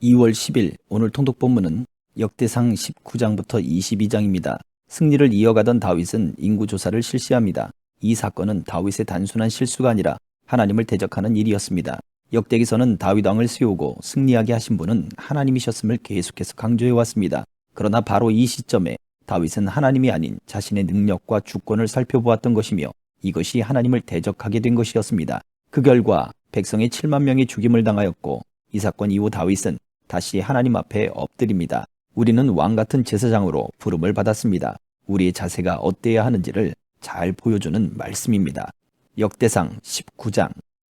2월 10일 오늘 통독 본문은 역대상 19장부터 22장입니다. 승리를 이어가던 다윗은 인구조사를 실시합니다. 이 사건은 다윗의 단순한 실수가 아니라 하나님을 대적하는 일이었습니다. 역대기서는 다윗 왕을 세우고 승리하게 하신 분은 하나님이셨음을 계속해서 강조해 왔습니다. 그러나 바로 이 시점에 다윗은 하나님이 아닌 자신의 능력과 주권을 살펴보았던 것이며 이것이 하나님을 대적하게 된 것이었습니다. 그 결과 백성의 7만 명이 죽임을 당하였고 이 사건 이후 다윗은 다시 하나님 앞에 엎드립니다. 우리는 왕같은 제사장으로 부름을 받았습니다. 우리의 자세가 어때야 하는지를 잘 보여주는 말씀입니다. 역대상 19장.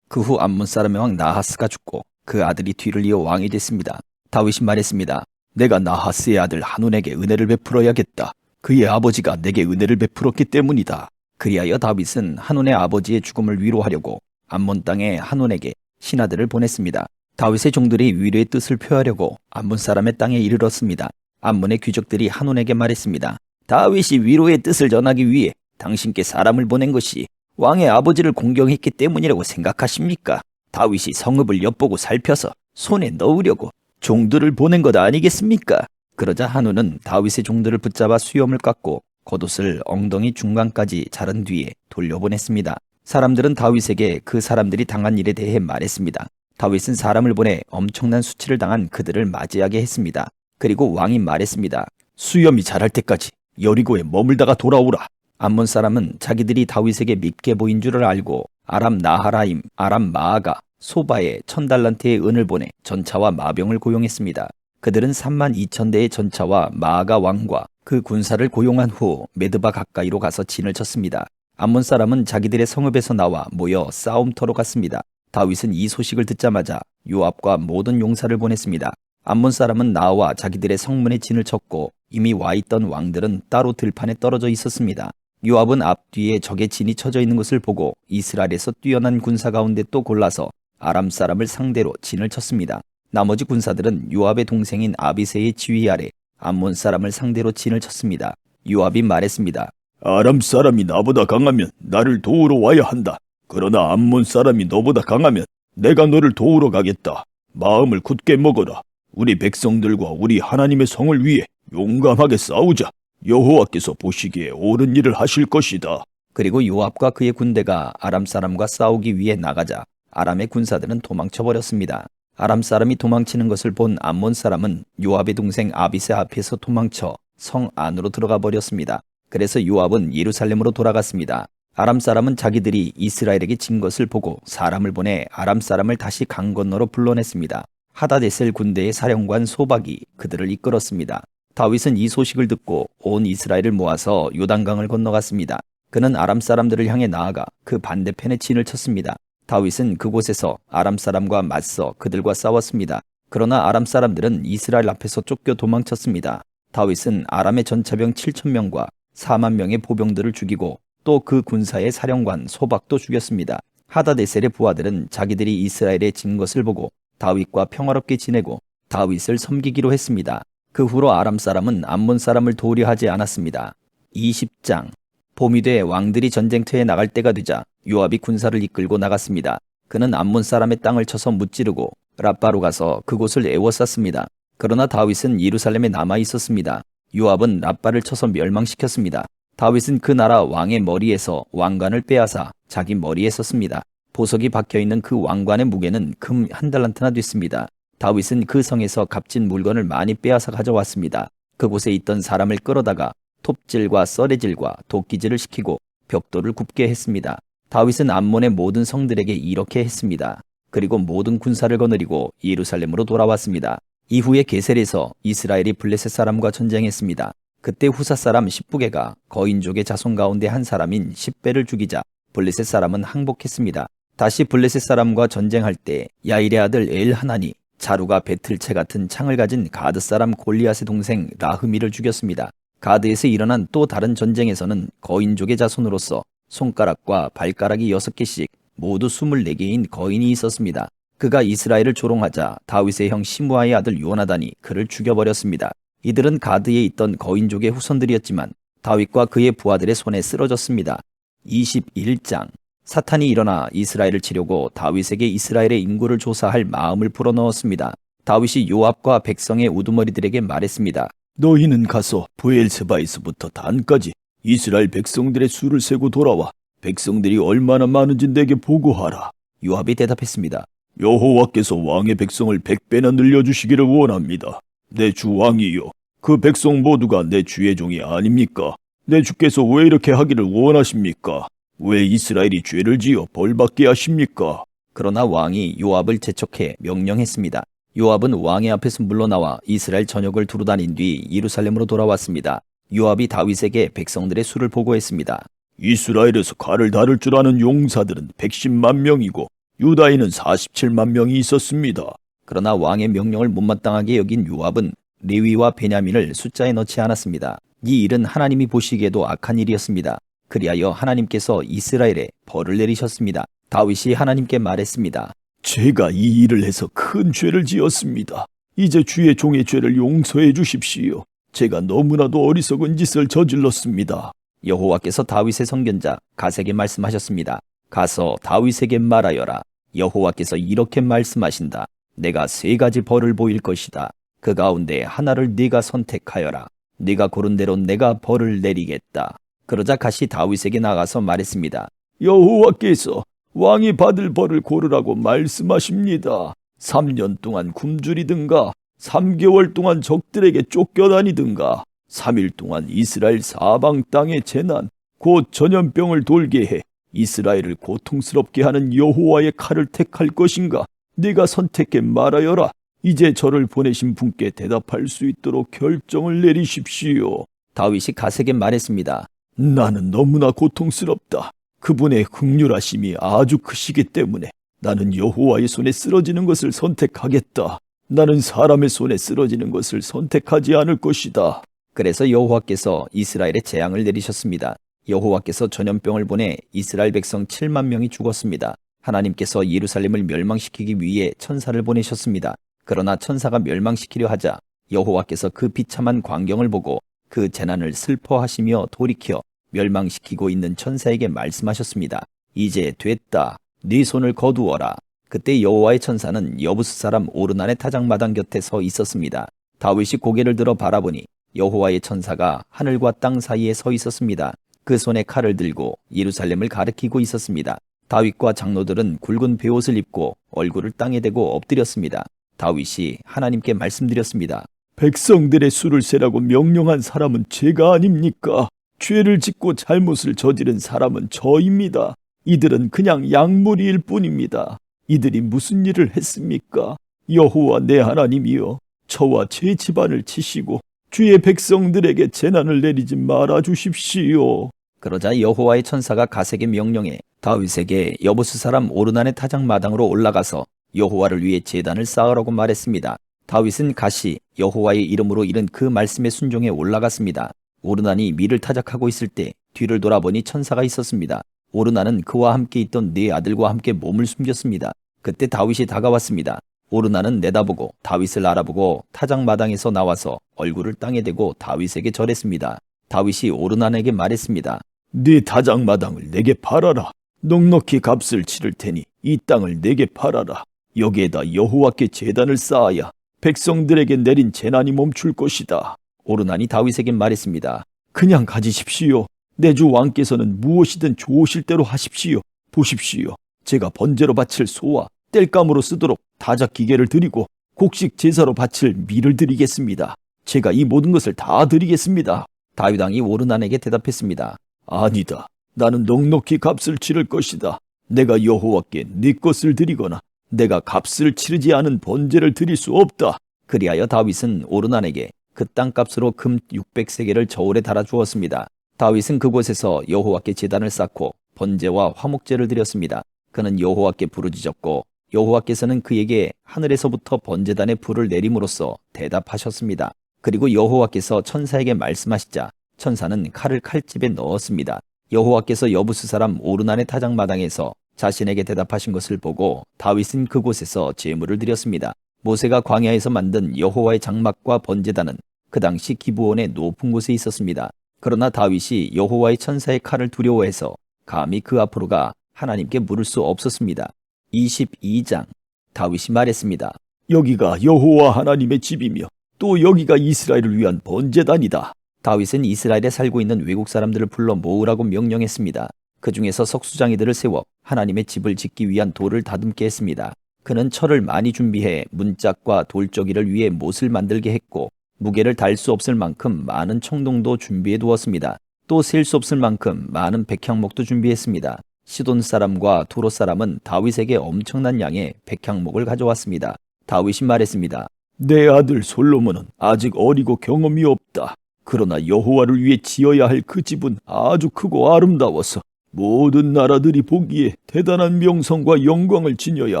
그 후 암몬 사람의 왕 나하스가 죽고 그 아들이 뒤를 이어 왕이 됐습니다. 다윗이 말했습니다. 내가 나하스의 아들 한온에게 은혜를 베풀어야겠다. 그의 아버지가 내게 은혜를 베풀었기 때문이다. 그리하여 다윗은 한온의 아버지의 죽음을 위로하려고 암몬 땅에 한온에게 신하들을 보냈습니다. 다윗의 종들이 위로의 뜻을 표하려고 암몬 사람의 땅에 이르렀습니다. 암몬의 귀족들이 한온에게 말했습니다. 다윗이 위로의 뜻을 전하기 위해 당신께 사람을 보낸 것이 왕의 아버지를 공경했기 때문이라고 생각하십니까? 다윗이 성읍을 엿보고 살펴서 손에 넣으려고 종들을 보낸 것 아니겠습니까? 그러자 한온은 다윗의 종들을 붙잡아 수염을 깎고 겉옷을 엉덩이 중간까지 자른 뒤에 돌려보냈습니다. 사람들은 다윗에게 그 사람들이 당한 일에 대해 말했습니다. 다윗은 사람을 보내 엄청난 수치를 당한 그들을 맞이하게 했습니다. 그리고 왕이 말했습니다. 수염이 자랄 때까지 여리고에 머물다가 돌아오라. 암몬 사람은 자기들이 다윗에게 밉게 보인 줄을 알고 아람 나하라임, 아람 마아가 소바에 1000달란트의 은을 보내 전차와 마병을 고용했습니다. 그들은 32,000대의 전차와 마아가 왕과 그 군사를 고용한 후 메드바 가까이로 가서 진을 쳤습니다. 암몬 사람은 자기들의 성읍에서 나와 모여 싸움터로 갔습니다. 다윗은 이 소식을 듣자마자 요압과 모든 용사를 보냈습니다. 암몬 사람은 나와 자기들의 성문에 진을 쳤고 이미 와 있던 왕들은 따로 들판에 떨어져 있었습니다. 요압은 앞뒤에 적의 진이 쳐져 있는 것을 보고 이스라엘에서 뛰어난 군사 가운데 또 골라서 아람 사람을 상대로 진을 쳤습니다. 나머지 군사들은 요압의 동생인 아비새의 지휘 아래 암몬 사람을 상대로 진을 쳤습니다. 요압이 말했습니다. 아람 사람이 나보다 강하면 나를 도우러 와야 한다. 그러나 암몬 사람이 너보다 강하면 내가 너를 도우러 가겠다. 마음을 굳게 먹어라. 우리 백성들과 우리 하나님의 성을 위해 용감하게 싸우자. 여호와께서 보시기에 옳은 일을 하실 것이다. 그리고 요압과 그의 군대가 아람 사람과 싸우기 위해 나가자 아람의 군사들은 도망쳐버렸습니다. 아람 사람이 도망치는 것을 본 암몬 사람은 요압의 동생 아비새 앞에서 도망쳐 성 안으로 들어가 버렸습니다. 그래서 요압은 예루살렘으로 돌아갔습니다. 아람 사람은 자기들이 이스라엘에게 진 것을 보고 사람을 보내 아람 사람을 다시 강 건너로 불러냈습니다. 하다데셀 군대의 사령관 소박이 그들을 이끌었습니다. 다윗은 이 소식을 듣고 온 이스라엘을 모아서 요단강을 건너갔습니다. 그는 아람 사람들을 향해 나아가 그 반대편에 진을 쳤습니다. 다윗은 그곳에서 아람 사람과 맞서 그들과 싸웠습니다. 그러나 아람 사람들은 이스라엘 앞에서 쫓겨 도망쳤습니다. 다윗은 아람의 전차병 7,000명과 4만 명의 보병들을 죽이고 또 그 군사의 사령관 소박도 죽였습니다. 하다데셀의 부하들은 자기들이 이스라엘에 진 것을 보고 다윗과 평화롭게 지내고 다윗을 섬기기로 했습니다. 그 후로 아람 사람은 암몬 사람을 도우려 하지 않았습니다. 20장. 봄이 돼 왕들이 전쟁터에 나갈 때가 되자 요압이 군사를 이끌고 나갔습니다. 그는 암몬 사람의 땅을 쳐서 무찌르고 랍바로 가서 그곳을 에워쌌습니다. 그러나 다윗은 예루살렘에 남아 있었습니다. 요압은 랍바를 쳐서 멸망시켰습니다. 다윗은 그 나라 왕의 머리에서 왕관을 빼앗아 자기 머리에 썼습니다. 보석이 박혀있는 그 왕관의 무게는 금 1달란트나 됐습니다. 다윗은 그 성에서 값진 물건을 많이 빼앗아 가져왔습니다. 그곳에 있던 사람을 끌어다가 톱질과 썰애질과 도끼질을 시키고 벽돌을 굽게 했습니다. 다윗은 암몬의 모든 성들에게 이렇게 했습니다. 그리고 모든 군사를 거느리고 예루살렘으로 돌아왔습니다. 이후에 게셀에서 이스라엘이 블레셋 사람과 전쟁했습니다. 그때 후사 사람 10부개가 거인족의 자손 가운데 한 사람인 10배를 죽이자 블레셋 사람은 항복했습니다. 다시 블레셋 사람과 전쟁할 때 야일의 아들 엘하나니 자루가 배틀채 같은 창을 가진 가드 사람 골리앗의 동생 라흐미를 죽였습니다. 가드에서 일어난 또 다른 전쟁에서는 거인족의 자손으로서 손가락과 발가락이 6개씩 모두 24개인 거인이 있었습니다. 그가 이스라엘을 조롱하자 다윗의 형 시므아의 아들 요나단이 그를 죽여버렸습니다. 이들은 가드에 있던 거인족의 후손들이었지만 다윗과 그의 부하들의 손에 쓰러졌습니다. 21장. 사탄이 일어나 이스라엘을 치려고 다윗에게 이스라엘의 인구를 조사할 마음을 불어넣었습니다. 다윗이 요압과 백성의 우두머리들에게 말했습니다. 너희는 가서 브엘세바에서부터 단까지 이스라엘 백성들의 수를 세고 돌아와 백성들이 얼마나 많은지 내게 보고하라. 요압이 대답했습니다. 여호와께서 왕의 백성을 100배나 늘려주시기를 원합니다. 내 주 왕이요, 그 백성 모두가 내 주의 종이 아닙니까? 내 주께서 왜 이렇게 하기를 원하십니까? 왜 이스라엘이 죄를 지어 벌받게 하십니까? 그러나 왕이 요압을 재촉해 명령했습니다. 요압은 왕의 앞에서 물러나와 이스라엘 전역을 두루다닌 뒤 예루살렘으로 돌아왔습니다. 요압이 다윗에게 백성들의 수를 보고했습니다. 이스라엘에서 칼을 다룰 줄 아는 용사들은 110만 명이고 유다에는 47만 명이 있었습니다. 그러나 왕의 명령을 못마땅하게 여긴 요압은 레위와 베냐민을 숫자에 넣지 않았습니다. 이 일은 하나님이 보시기에도 악한 일이었습니다. 그리하여 하나님께서 이스라엘에 벌을 내리셨습니다. 다윗이 하나님께 말했습니다. 제가 이 일을 해서 큰 죄를 지었습니다. 이제 주의 종의 죄를 용서해 주십시오. 제가 너무나도 어리석은 짓을 저질렀습니다. 여호와께서 다윗의 선견자 갓에게 말씀하셨습니다. 가서 다윗에게 말하여라. 여호와께서 이렇게 말씀하신다. 내가 3가지 벌을 보일 것이다. 그 가운데 하나를 네가 선택하여라. 네가 고른 대로 내가 벌을 내리겠다. 그러자 갓이 다윗에게 나가서 말했습니다. 여호와께서 왕이 받을 벌을 고르라고 말씀하십니다. 3년 동안 굶주리든가 3개월 동안 적들에게 쫓겨다니든가 3일 동안 이스라엘 사방 땅의 재난 곧 전염병을 돌게 해 이스라엘을 고통스럽게 하는 여호와의 칼을 택할 것인가? 네가 선택해 말하여라. 이제 저를 보내신 분께 대답할 수 있도록 결정을 내리십시오. 다윗이 갓에게 말했습니다. 나는 너무나 고통스럽다. 그분의 긍휼하심이 아주 크시기 때문에 나는 여호와의 손에 쓰러지는 것을 선택하겠다. 나는 사람의 손에 쓰러지는 것을 선택하지 않을 것이다. 그래서 여호와께서 이스라엘에 재앙을 내리셨습니다. 여호와께서 전염병을 보내 이스라엘 백성 7만 명이 죽었습니다. 하나님께서 예루살렘을 멸망시키기 위해 천사를 보내셨습니다. 그러나 천사가 멸망시키려 하자 여호와께서 그 비참한 광경을 보고 그 재난을 슬퍼하시며 돌이켜 멸망시키고 있는 천사에게 말씀하셨습니다. 이제 됐다. 네 손을 거두어라. 그때 여호와의 천사는 여부스 사람 오르난의 타작마당 곁에 서 있었습니다. 다윗이 고개를 들어 바라보니 여호와의 천사가 하늘과 땅 사이에 서 있었습니다. 그 손에 칼을 들고 예루살렘을 가리키고 있었습니다. 다윗과 장로들은 굵은 베옷을 입고 얼굴을 땅에 대고 엎드렸습니다. 다윗이 하나님께 말씀드렸습니다. 백성들의 수를 세라고 명령한 사람은 제가 아닙니까? 죄를 짓고 잘못을 저지른 사람은 저입니다. 이들은 그냥 약물일 뿐입니다. 이들이 무슨 일을 했습니까? 여호와 내 하나님이여, 저와 제 집안을 치시고 주의 백성들에게 재난을 내리지 말아 주십시오. 그러자 여호와의 천사가 갓에게 명령해 다윗에게 여부스 사람 오르난의 타작마당으로 올라가서 여호와를 위해 제단을 쌓으라고 말했습니다. 다윗은 갓이 여호와의 이름으로 이른 그 말씀에 순종해 올라갔습니다. 오르난이 밀을 타작하고 있을 때 뒤를 돌아보니 천사가 있었습니다. 오르난은 그와 함께 있던 4아들과 함께 몸을 숨겼습니다. 그때 다윗이 다가왔습니다. 오르난은 내다보고 다윗을 알아보고 타작마당에서 나와서 얼굴을 땅에 대고 다윗에게 절했습니다. 다윗이 오르난에게 말했습니다. 네 타작마당을 내게 팔아라. 넉넉히 값을 치를 테니 이 땅을 내게 팔아라. 여기에다 여호와께 제단을 쌓아야 백성들에게 내린 재난이 멈출 것이다. 오르난이 다윗에게 말했습니다. 그냥 가지십시오. 내 주 왕께서는 무엇이든 좋으실 대로 하십시오. 보십시오. 제가 번제로 바칠 소와 땔감으로 쓰도록 다작 기계를 드리고 곡식 제사로 바칠 밀을 드리겠습니다. 제가 이 모든 것을 다 드리겠습니다. 다윗 왕이 오르난에게 대답했습니다. 아니다. 나는 넉넉히 값을 치를 것이다. 내가 여호와께 네 것을 드리거나 내가 값을 치르지 않은 번제를 드릴 수 없다. 그리하여 다윗은 오르난에게 그 땅값으로 금 600세겔을 저울에 달아 주었습니다. 다윗은 그곳에서 여호와께 제단을 쌓고 번제와 화목제를 드렸습니다. 그는 여호와께 부르짖었고 여호와께서는 그에게 하늘에서부터 번제단에 불을 내림으로써 대답하셨습니다. 그리고 여호와께서 천사에게 말씀하시자 천사는 칼을 칼집에 넣었습니다. 여호와께서 여부스 사람 오르난의 타작마당에서 자신에게 대답하신 것을 보고 다윗은 그곳에서 제물을 드렸습니다. 모세가 광야에서 만든 여호와의 장막과 번제단은 그 당시 기브온의 높은 곳에 있었습니다. 그러나 다윗이 여호와의 천사의 칼을 두려워해서 감히 그 앞으로 가 하나님께 물을 수 없었습니다. 22장. 다윗이 말했습니다. 여기가 여호와 하나님의 집이며 또 여기가 이스라엘을 위한 번제단이다. 다윗은 이스라엘에 살고 있는 외국 사람들을 불러 모으라고 명령했습니다. 그 중에서 석수장이들을 세워 하나님의 집을 짓기 위한 돌을 다듬게 했습니다. 그는 철을 많이 준비해 문짝과 돌저기를 위해 못을 만들게 했고 무게를 달 수 없을 만큼 많은 청동도 준비해 두었습니다. 또 셀 수 없을 만큼 많은 백향목도 준비했습니다. 시돈 사람과 두로 사람은 다윗에게 엄청난 양의 백향목을 가져왔습니다. 다윗이 말했습니다. 내 아들 솔로몬은 아직 어리고 경험이 없다. 그러나 여호와를 위해 지어야 할 그 집은 아주 크고 아름다워서 모든 나라들이 보기에 대단한 명성과 영광을 지녀야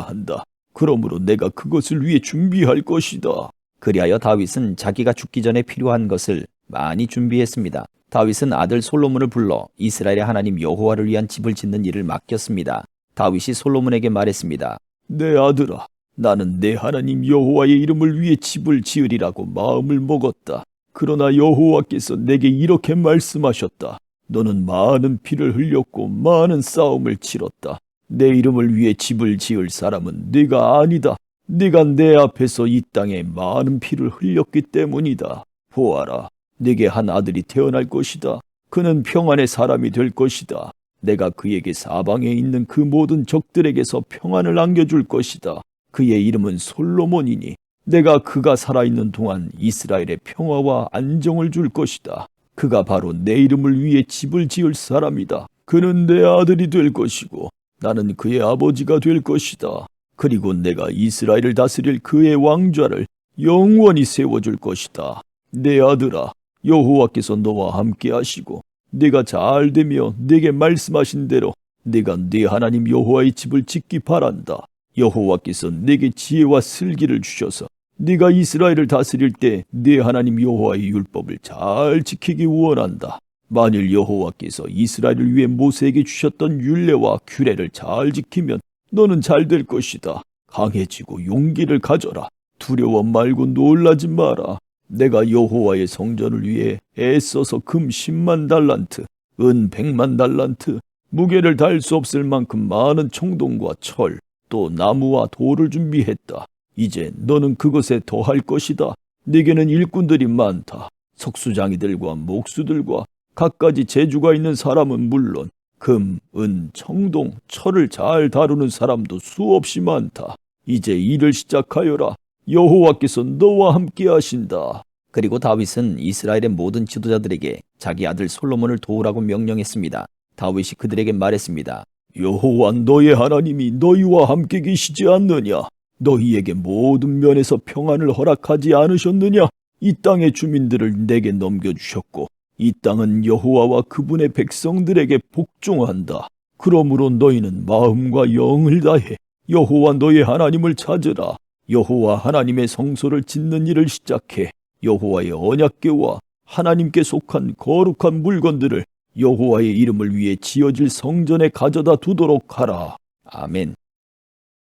한다. 그러므로 내가 그것을 위해 준비할 것이다. 그리하여 다윗은 자기가 죽기 전에 필요한 것을 많이 준비했습니다. 다윗은 아들 솔로몬을 불러 이스라엘의 하나님 여호와를 위한 집을 짓는 일을 맡겼습니다. 다윗이 솔로몬에게 말했습니다. 내 아들아, 나는 내 하나님 여호와의 이름을 위해 집을 지으리라고 마음을 먹었다. 그러나 여호와께서 내게 이렇게 말씀하셨다. 너는 많은 피를 흘렸고 많은 싸움을 치렀다. 내 이름을 위해 집을 지을 사람은 네가 아니다. 네가 내 앞에서 이 땅에 많은 피를 흘렸기 때문이다. 보아라, 네게 한 아들이 태어날 것이다. 그는 평안의 사람이 될 것이다. 내가 그에게 사방에 있는 그 모든 적들에게서 평안을 안겨줄 것이다. 그의 이름은 솔로몬이니 내가 그가 살아있는 동안 이스라엘의 평화와 안정을 줄 것이다. 그가 바로 내 이름을 위해 집을 지을 사람이다. 그는 내 아들이 될 것이고 나는 그의 아버지가 될 것이다. 그리고 내가 이스라엘을 다스릴 그의 왕좌를 영원히 세워줄 것이다. 내 아들아, 여호와께서 너와 함께 하시고 네가 잘 되며 네게 말씀하신 대로 네가 네 하나님 여호와의 집을 짓기 바란다. 여호와께서 네게 지혜와 슬기를 주셔서 네가 이스라엘을 다스릴 때 네 하나님 여호와의 율법을 잘 지키기 원한다. 만일 여호와께서 이스라엘을 위해 모세에게 주셨던 율례와 규례를 잘 지키면 너는 잘 될 것이다. 강해지고 용기를 가져라. 두려워 말고 놀라지 마라. 내가 여호와의 성전을 위해 애써서 금 10만 달란트, 은 100만 달란트, 무게를 달 수 없을 만큼 많은 청동과 철, 또 나무와 돌을 준비했다. 이제 너는 그것에 더할 것이다. 네게는 일꾼들이 많다. 석수장이들과 목수들과 갖가지 재주가 있는 사람은 물론 금, 은, 청동, 철을 잘 다루는 사람도 수없이 많다. 이제 일을 시작하여라. 여호와께서 너와 함께 하신다. 그리고 다윗은 이스라엘의 모든 지도자들에게 자기 아들 솔로몬을 도우라고 명령했습니다. 다윗이 그들에게 말했습니다. 여호와 너의 하나님이 너희와 함께 계시지 않느냐? 너희에게 모든 면에서 평안을 허락하지 않으셨느냐? 이 땅의 주민들을 내게 넘겨주셨고 이 땅은 여호와와 그분의 백성들에게 복종한다. 그러므로 너희는 마음과 영을 다해 여호와 너의 하나님을 찾으라. 여호와 하나님의 성소를 짓는 일을 시작해 여호와의 언약궤와 하나님께 속한 거룩한 물건들을 여호와의 이름을 위해 지어질 성전에 가져다 두도록 하라. 아멘.